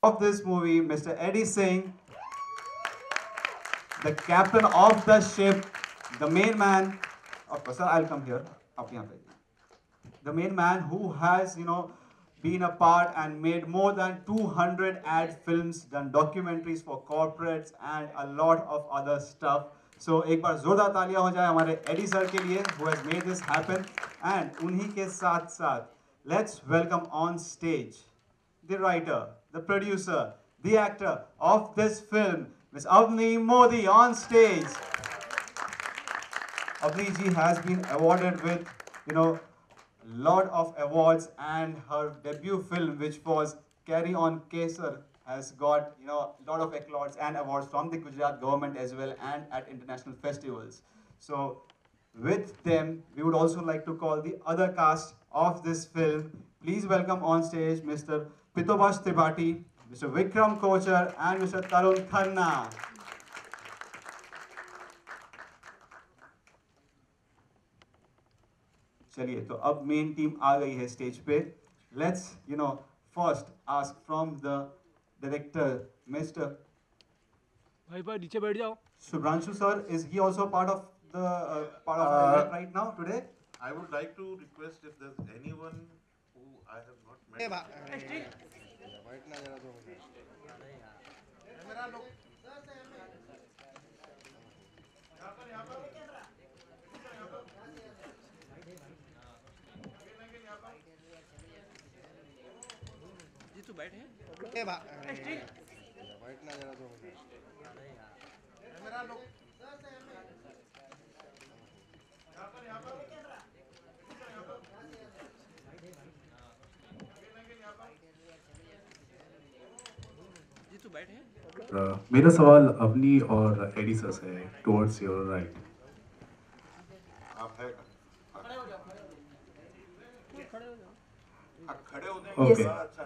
of this movie, Mr. Eddie Singh, the captain of the ship, the main man. Of course, sir, I'll come here. आप यहाँ पे. The main man who has, been a part and made more than 200 ad films, done documentaries for corporates and a lot of other stuff. So एक बार जोरदार तालियां हो जाए हमारे AD sir के लिए who has made this happen. And उन्हीं के साथ साथ let's welcome on stage the writer, the producer, the actor of this film, Miss Avni Modi on stage. Avni ji has been awarded with, lot of awards, and her debut film, which was Carry On Kesar, has got lot of accolades and awards from the Gujarat government as well and at international festivals. So with them, we would also like to call the other cast of this film. Please welcome on stage Mr. Pitobash Tripathi, Mr. Vikram Kochar, and Mr. Tarun Khanna. चलिए तो अब main team आ गई है stage पे. Let's first ask from the director mister भाई भाई नीचे बैठ जाओ. Subhranshu sir. Is he also part of the event right now today? I would like to request if there's anyone who I have not met. जी तू बैठ है. जी तू बैठ है. मेरा सवाल अवनी और एडी सर से है, टुवर्ड्स योर राइट. आप है खड़े होने ओके.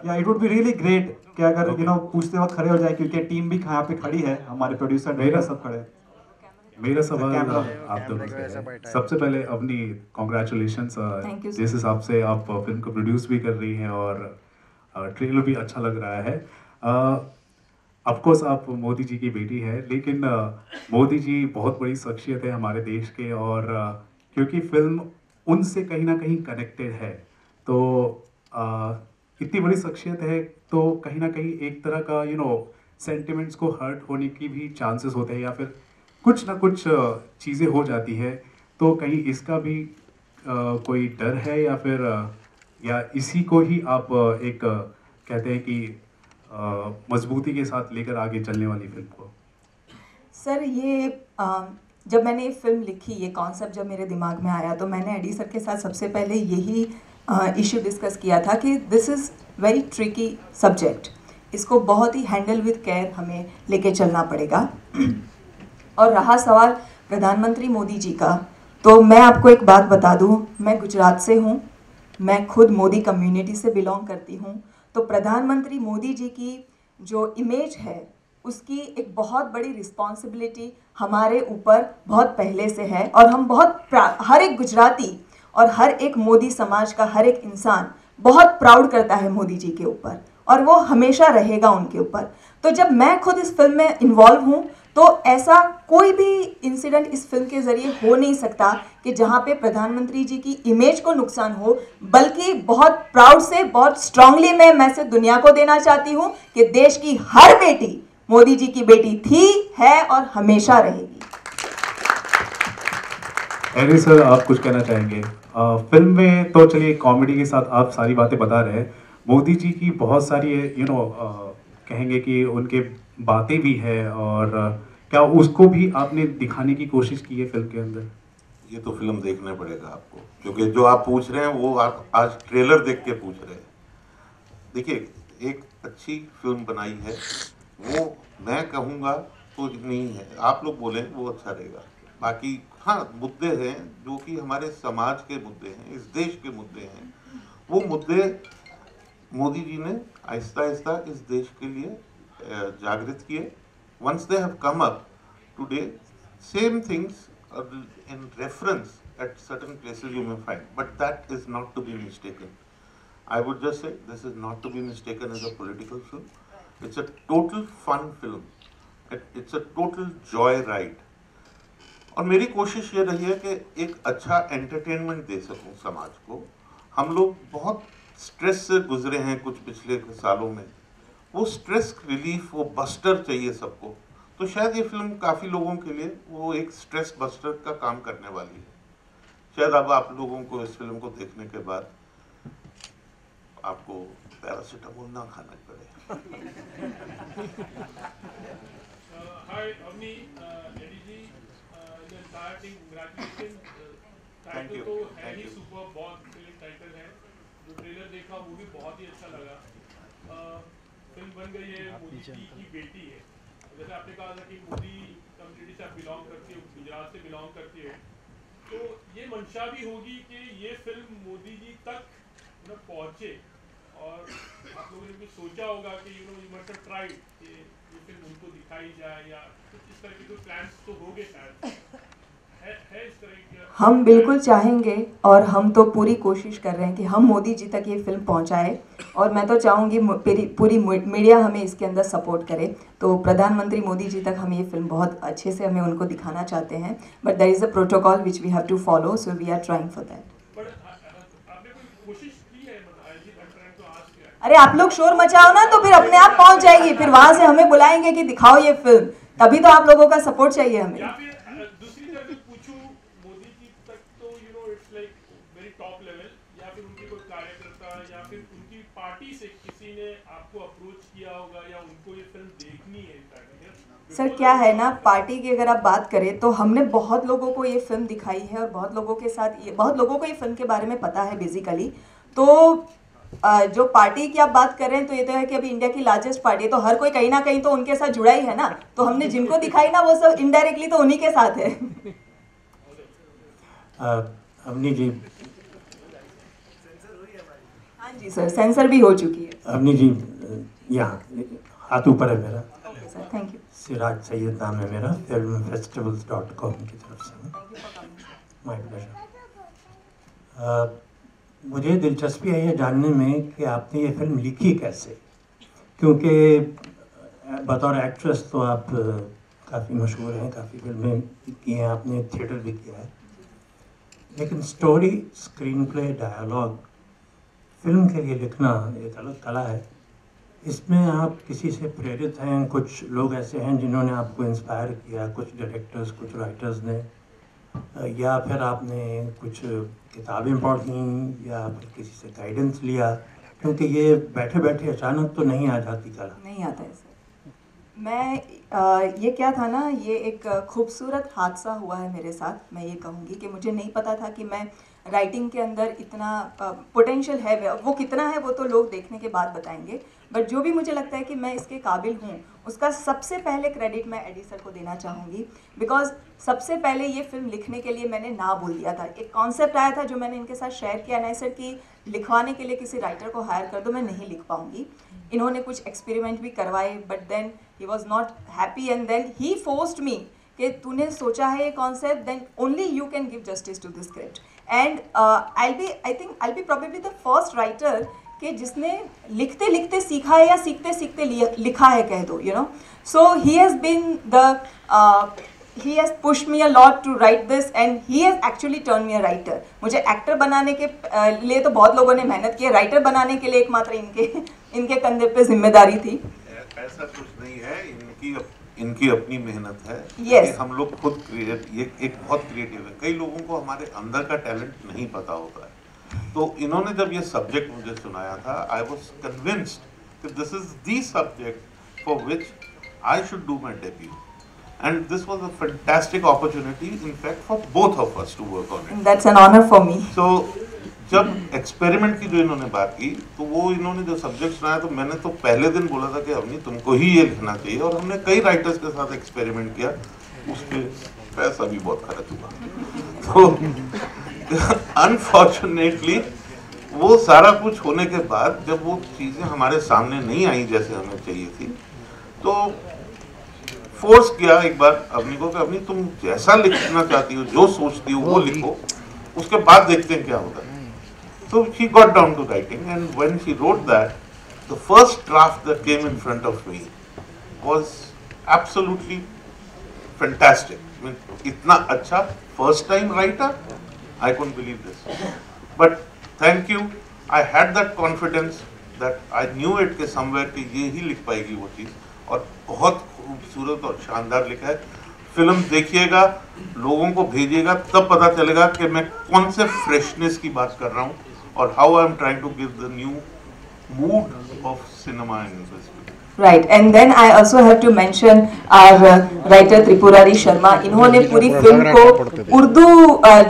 या it would be really great कि अगर पूछते वक्त खड़े हो जाए, क्योंकि टीम भी यहाँ पे खड़ी है, हमारे प्रोड्यूसर मेरा सब खड़े हैं. मेरा सवाल कैमरा आप दोनों से है. सबसे पहले Avni, congratulations. Thank you, sir. जिस हिसाब से आप फिल्म को प्रोड्यूस भी कर रही हैं और ट्रेलर भी अच्छा लग रहा है. ऑफ कोर्स आप मोदी जी की बेटी है, लेकिन मोदी जी बहुत बड़ी शख्सियत है हमारे देश के, और क्योंकि फिल्म उनसे कहीं ना कहीं कनेक्टेड है, तो इतनी बड़ी शख्सियत है तो कहीं ना कहीं एक तरह का सेंटिमेंट्स को हर्ट होने की भी चांसेस होते हैं, या फिर कुछ ना कुछ चीज़ें हो जाती है. तो कहीं इसका भी कोई डर है, या फिर या इसी को ही आप एक कहते हैं कि मजबूती के साथ लेकर आगे चलने वाली फिल्म को? सर ये जब मैंने ये फिल्म लिखी, ये कॉन्सेप्ट जब मेरे दिमाग में आया, तो मैंने एडी सर के साथ सबसे पहले यही इशू डिस्कस किया था कि this is very tricky subject, इसको बहुत ही हैंडल विद केयर हमें लेके चलना पड़ेगा. और रहा सवाल प्रधानमंत्री मोदी जी का, तो मैं आपको एक बात बता दूं, मैं गुजरात से हूं, मैं खुद मोदी कम्युनिटी से बिलोंग करती हूं. तो प्रधानमंत्री मोदी जी की जो इमेज है, उसकी एक बहुत बड़ी रिस्पॉन्सिबिलिटी हमारे ऊपर बहुत पहले से है, और हम हर एक गुजराती और हर एक मोदी समाज का हर एक इंसान बहुत प्राउड करता है मोदी जी के ऊपर, और वो हमेशा रहेगा उनके ऊपर. तो जब मैं खुद इस फिल्म में इन्वॉल्व हूँ, तो ऐसा कोई भी इंसिडेंट इस फिल्म के ज़रिए हो नहीं सकता कि जहाँ पे प्रधानमंत्री जी की इमेज को नुकसान हो, बल्कि बहुत प्राउड से, बहुत स्ट्रांगली मैं मैसेज दुनिया को देना चाहती हूँ कि देश की हर बेटी मोदी जी की बेटी थी, है और हमेशा रहेगी. एडी सर, आप कुछ कहना चाहेंगे? फिल्म में तो चलिए कॉमेडी के साथ आप सारी बातें बता रहे हैं, मोदी जी की बहुत सारी कहेंगे कि उनके बातें भी है, और क्या उसको भी आपने दिखाने की कोशिश की है फिल्म के अंदर? ये तो फिल्म देखना पड़ेगा आपको, क्योंकि जो आप पूछ रहे हैं वो आप आज ट्रेलर देख के पूछ रहे हैं. देखिए, एक अच्छी फिल्म बनाई है, वो मैं कहूँगा तो नहीं है, आप लोग बोलें वो अच्छा रहेगा. बाकी हाँ, मुद्दे हैं जो कि हमारे समाज के मुद्दे हैं, इस देश के मुद्दे हैं. वो मुद्दे मोदी जी ने आहिस्ता आहिस्ता इस देश के लिए जागृत किए. Once they have come up today, same things in reference at certain places you may find, but that is not to be mistaken. I would just say this is not to be mistaken as a political film. It's a total fun film. It's a total joy ride. और मेरी कोशिश ये रही है कि एक अच्छा entertainment दे सकूं समाज को। हम लोग बहुत स्ट्रेस से गुजरे हैं कुछ पिछले सालों में, वो स्ट्रेस रिलीफ, वो बस्टर चाहिए सबको। तो शायद ये फिल्म काफ़ी लोगों के लिए वो एक स्ट्रेस बस्टर का काम करने वाली है। शायद अब आप लोगों को इस फिल्म को देखने के बाद आपको पैरासिटामोल ना खाना पड़े। Hi, Avni, Eddie ji, the entire team, congratulations. Thank you. तो है Thank ही you. सुपर, बहुत फिल्म टाइटल है। जो ट्रेलर देखा वो भी बहुत ही अच्छा लगा। फिल्म बन गई है, मोदी जी की बेटी है। जैसे आपने कहा था कि मोदी कम्युनिटी से आप बिलोंग करते हो, गुजरात से बिलोंग करते हो, तो ये मंशा भी होगी कि ये फिल्म मोदी जी तक पहुँचे। और आप लोगों ने भी सोचा होगा कि यू मस्ट हैव ट्राइड कि ये फिल्म उनको दिखाई जाए, या कुछ इस तरह के कोई प्लान्स तो होंगे शायद, है इस तरह के? हम बिल्कुल चाहेंगे और हम तो पूरी कोशिश कर रहे हैं कि हम मोदी जी तक ये फिल्म पहुंचाए। और मैं तो चाहूँगी पूरी मीडिया हमें इसके अंदर सपोर्ट करे। तो प्रधानमंत्री मोदी जी तक हम ये फिल्म बहुत अच्छे से हमें उनको दिखाना चाहते हैं, but there is a protocol which we have to follow, so we are trying for that. आपने कोई कोशिश की है? अरे आप लोग शोर मचाओ ना तो फिर अपने आप पहुंच जाएगी, फिर वहां से हमें बुलाएंगे कि दिखाओ ये फिल्म, तभी तो आप लोगों का सपोर्ट चाहिए हमें। या फिर दूसरी तरफ पूछूं, मोदी जी तक तो it's like very top level, या फिर उनके कोई कार्यकर्ता या फिर उनकी पार्टी से किसी ने आपको अप्रोच किया होगा, या उनको ये फिल्म देखनी है? सर क्या है ना, पार्टी की अगर आप बात करें तो हमने बहुत लोगों को ये फिल्म दिखाई है और बहुत लोगों को ये फिल्म के बारे में पता है बेसिकली। तो जो पार्टी की आप बात कर रहे हैं तो ये तो है कि अभी इंडिया की लार्जेस्ट पार्टी है, तो हर कोई कहीं ना कहीं तो उनके साथ जुड़ा ही है ना। तो हमने जिनको दिखाई ना वो सब इनडायरेक्टली तो उन्हीं के साथ है। अवनी जी, हाँ जी सर, सेंसर भी हो चुकी है। अवनी जी, यहाँ हाथ ऊपर है मेरा। Okay sir, thank you. Siraj Syed नाम है मेरा, filmfestivals.com की तरफ से। My pleasure. मुझे दिलचस्पी है ये जानने में कि आपने ये फिल्म लिखी कैसे, क्योंकि बतौर एक्ट्रेस तो आप काफ़ी मशहूर हैं, काफ़ी फिल्में की हैं आपने, थिएटर भी किया है, लेकिन story, screen play, dialogue film के लिए लिखना एक अलग कला है। इसमें आप किसी से प्रेरित हैं? कुछ लोग ऐसे हैं जिन्होंने आपको इंस्पायर किया, कुछ डायरेक्टर्स, कुछ राइटर्स ने, या फिर आपने कुछ किताबें पढ़ी या फिर किसी से गाइडेंस लिया? क्योंकि ये बैठे बैठे अचानक तो नहीं आ जाती कला। नहीं आता है सर। मैं ये क्या था ना, ये एक खूबसूरत हादसा हुआ है मेरे साथ। मैं ये कहूँगी कि मुझे नहीं पता था कि मैं राइटिंग के अंदर इतना पोटेंशियल है, वो कितना है वो तो लोग देखने के बाद बताएंगे, बट जो भी मुझे लगता है कि मैं इसके काबिल हूँ उसका सबसे पहले क्रेडिट मैं एडी सर को देना चाहूँगी। बिकॉज सबसे पहले ये फिल्म लिखने के लिए मैंने ना बोल दिया था। एक कॉन्सेप्ट आया था जो मैंने इनके साथ शेयर किया ना सर कि लिखवाने के लिए किसी राइटर को हायर कर दो, मैं नहीं लिख पाऊँगी। इन्होंने कुछ एक्सपेरिमेंट भी करवाए, but then he was not happy and then he forced me कि तूने सोचा है ये concept, then only you can give justice to this script. And I be probably the first writer कि जिसने लिखते लिखते सीखा है या सीखते सीखते लिखा है कह दो, so he has been the he has pushed me a lot to write this and he has actually turned me a writer। मुझे एक्टर बनाने के लिए तो बहुत लोगों ने मेहनत की है, राइटर बनाने के लिए एकमात्र इनके कंधे पे जिम्मेदारी थी। ऐसा कुछ नहीं है, इनकी अपनी मेहनत है। Yes। हम लोग खुद ये एक बहुत क्रिएटिव है। कई लोगों को हमारे अंदर का टैलेंट नहीं पता होता है। तो इन्होंने जब ये सब्जेक्ट मुझे सुनाया था, आई वॉज कन्विंस्ड कि this is the subject for which I should do my debut. And this was a fantastic opportunity, in fact, for both of us to work on it. That's an honor for me. So, जब experiment की जो इन्होंने बात की, तो वो इन्होंने जो सब्जेक्ट सुनाया, तो मैंने तो पहले दिन बोला था कि अवनी तुमको ही ये लिखना चाहिए, और हमने कई राइटर्स के साथ एक्सपेरिमेंट किया, उस पर पैसा भी बहुत खर्च हुआ। तो अनफॉर्चुनेटली वो सारा कुछ होने के बाद जब वो चीज़ें हमारे सामने नहीं आई जैसे हमें चाहिए थी, तो फोर्स किया एक बार अवनी को कि अवनी तुम जैसा लिखना चाहती हो, जो सोचती हो वो लिखो, उसके बाद देखते हैं क्या होता है। तो she got down to writing and when she wrote that, the first draft that came in front of me was absolutely fantastic. I mean, itna acha first time writer, I couldn't believe this. But thank you. I had that confidence that I knew it कि somewhere कि ये ही लिख पाएगी वो चीज़, और बहुत खूबसूरत और शानदार लिखा है. फिल्म देखिएगा, लोगों को भेजिएगा, तब पता चलेगा कि मैं कौन से फ्रेशनेस की बात कर रहा हूँ और how I am trying to give the new mood of cinema in this film. Right, and then I also have to mention our writer Tripurari Sharma. इन्होंने पूरी फिल्म को उर्दू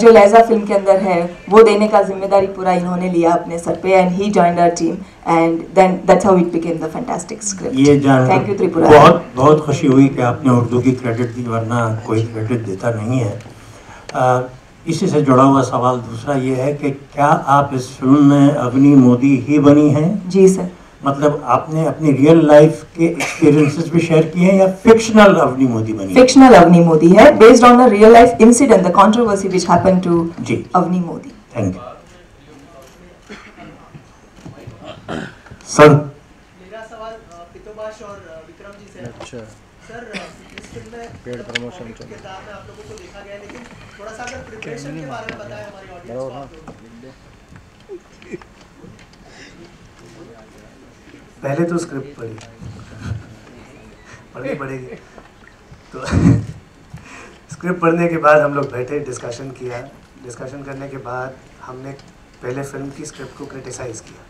जो लहजा फिल्म के अंदर है वो देने का जिम्मेदारी पूरा इन्होंने लिया अपने सर पे, and he joined our team, and then that's how it became the fantastic script. ये जान Thank you Tripurari. बहुत खुशी हुई कि आपने उर्दू की क्रेडिट दी, वरना कोई क्रेडिट देता नहीं है. इसी से जुड़ा हुआ सवाल दूसरा ये है कि क्या आप इस फिल्म में अवनी मोदी ही बनी हैं? जी सर. मतलब आपने अपनी रियल लाइफ के एक्सपीरियंसेस भी शेयर किए हैं या फिक्शनल अवनी मोदी बनी? फिक्शनल अवनी मोदी है, based on the real life incident, the controversy which happened to Avni Modi. Thank you sir. मेरा सवाल पितोबाश और विक्रम जी से. अच्छा सर, इस फिल्म में पेड प्रमोशन किरदार में आप लोगों को देखा गया, लेकिन थोड़ा सा अगर प्रिपरेशन के बारे में बताएं हमारी ऑडियंस को. पहले तो स्क्रिप्ट पढ़नी पड़ेगी. तो स्क्रिप्ट पढ़ने के बाद हम लोग बैठे, डिस्कशन किया. डिस्कशन करने के बाद हमने पहले फिल्म की स्क्रिप्ट को क्रिटिसाइज़ किया.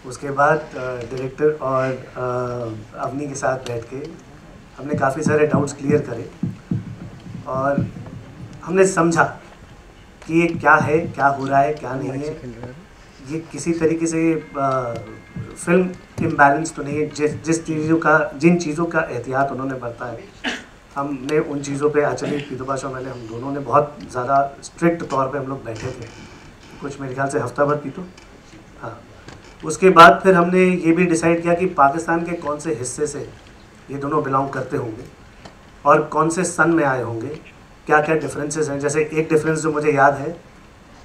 उसके बाद डायरेक्टर और अवनी के साथ बैठ के हमने काफ़ी सारे डाउट्स क्लियर करे और हमने समझा कि ये क्या है, क्या हो रहा है, क्या नहीं है. ये किसी तरीके से फिल्म इम्बैलेंस तो नहीं है. जिन चीज़ों का एहतियात उन्होंने बरता है, हमने उन चीज़ों पे एक्चुअली पितोबाश और मैंने, हम दोनों ने बहुत ज़्यादा स्ट्रिक्ट तौर पे हम लोग बैठे थे, कुछ मेरे ख्याल से हफ्ता भर पीतो. हाँ, उसके बाद फिर हमने ये भी डिसाइड किया कि पाकिस्तान के कौन से हिस्से से ये दोनों बिलोंग करते होंगे और कौन से सन में आए होंगे, क्या क्या डिफरेंसेस हैं. जैसे एक डिफरेंस जो मुझे याद है,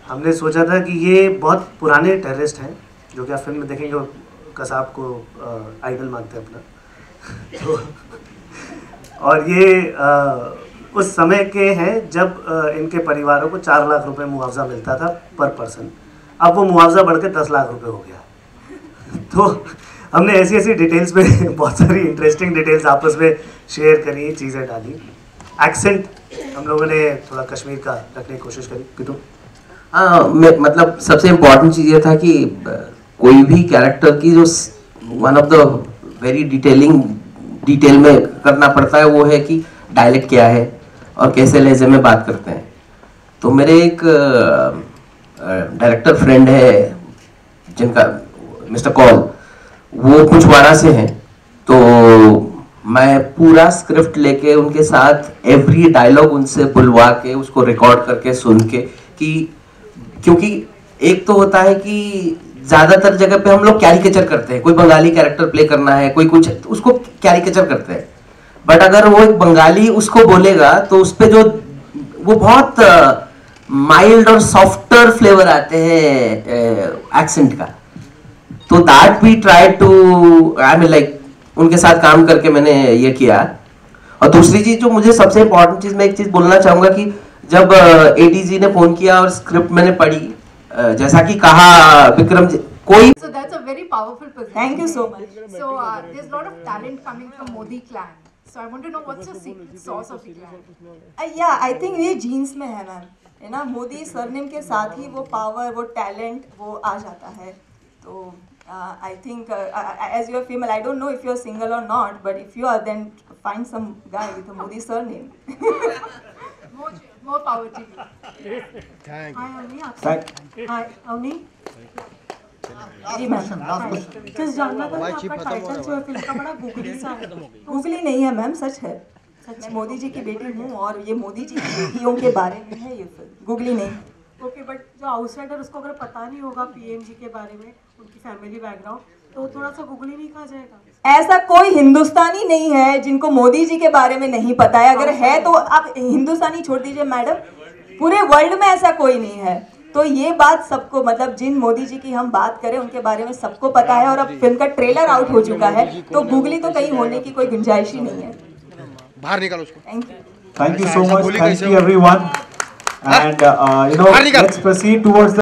हमने सोचा था कि ये बहुत पुराने टेररिस्ट हैं, जो कि आप फिल्म में देखेंगे कसाब को आइडल मानते हैं अपना. तो और ये उस समय के हैं जब इनके परिवारों को 4 लाख रुपए मुआवजा मिलता था पर पर्सन. अब वो मुआवजा बढ़ के 10 लाख रुपए हो गया. तो हमने ऐसी ऐसी डिटेल्स में बहुत सारी इंटरेस्टिंग डिटेल्स आपस में शेयर करी, चीज़ें डाली. एक्सेंट हम लोगों ने थोड़ा कश्मीर का रखने की कोशिश करी. पितू मतलब सबसे इम्पोर्टेंट चीज़ ये था कि कोई भी कैरेक्टर की जो one of the very detail में करना पड़ता है वो है कि डायलेक्ट क्या है और कैसे लहजे में बात करते हैं. तो मेरे एक डायरेक्टर फ्रेंड है जिनका मिस्टर कॉल, वो कुछवाड़ा से हैं. तो मैं पूरा स्क्रिप्ट लेके उनके साथ एवरी डायलॉग उनसे बुलवा के उसको रिकॉर्ड करके सुन के, कि क्योंकि एक तो होता है कि ज्यादातर जगह पे हम लोग कैरिकेचर करते हैं, कोई बंगाली कैरेक्टर प्ले करना है, कोई कुछ, उसको कैरिकेचर करते हैं. बट अगर वो एक बंगाली उसको बोलेगा तो उस पे जो वो बहुत माइल्ड और सॉफ्टर फ्लेवर आते हैं एक्सेंट का. तो that we try to, I mean like उनके साथ काम करके मैंने ये किया. और दूसरी चीज जो मुझे सबसे इम्पोर्टेंट चीज, मैं एक चीज बोलना चाहूंगा कि जब एडीजी ने फोन किया और स्क्रिप्ट मैंने पढ़ी, जैसा कि कहा विक्रम जी, कोई So that's a very powerful position. Thank you so much. So there's a lot of talent coming from Modi clan. So I want to know what's your secret sauce of the clan? Yeah, I think ये jeans में है ma'am, है ना. Modi surname के साथ ही वो power, वो talent वो आ जाता है. तो I think as you are female, I don't know if you are single or not, but if you are, then find some guy with a Modi surname. More power to you. Thank Hi Avni. Hi Avni. Ji ma'am. Just जानना था कि आपका title जो है film का बड़ा googly सा है. गूगली नहीं है मैम, सच है. मैं मोदी जी की बेटी हूँ और ये मोदी जी की बेटियों के बारे में है ये फिल्म, गूगली नहीं. ओके, बट जो आउटसाइडर उसको अगर पता नहीं होगा पीएम जी के बारे में, उनकी फैमिली बैकग्राउंड, तो थोड़ा सा गूगली नहीं खा जाएगा. ऐसा कोई हिंदुस्तानी नहीं है जिनको मोदी जी के बारे में नहीं पता है. अगर है तो आप हिंदुस्तानी छोड़ दीजिए मैडम, पूरे वर्ल्ड में ऐसा कोई नहीं है. तो ये बात सबको, मतलब जिन मोदी जी की हम बात करें उनके बारे में सबको पता है, और अब फिल्म का ट्रेलर आउट हो चुका है, तो गूगली तो कहीं होने की कोई गुंजाइश ही नहीं है। बाहर निकालो उसको। Thank you so much. Thank you everyone. And let's proceed towards the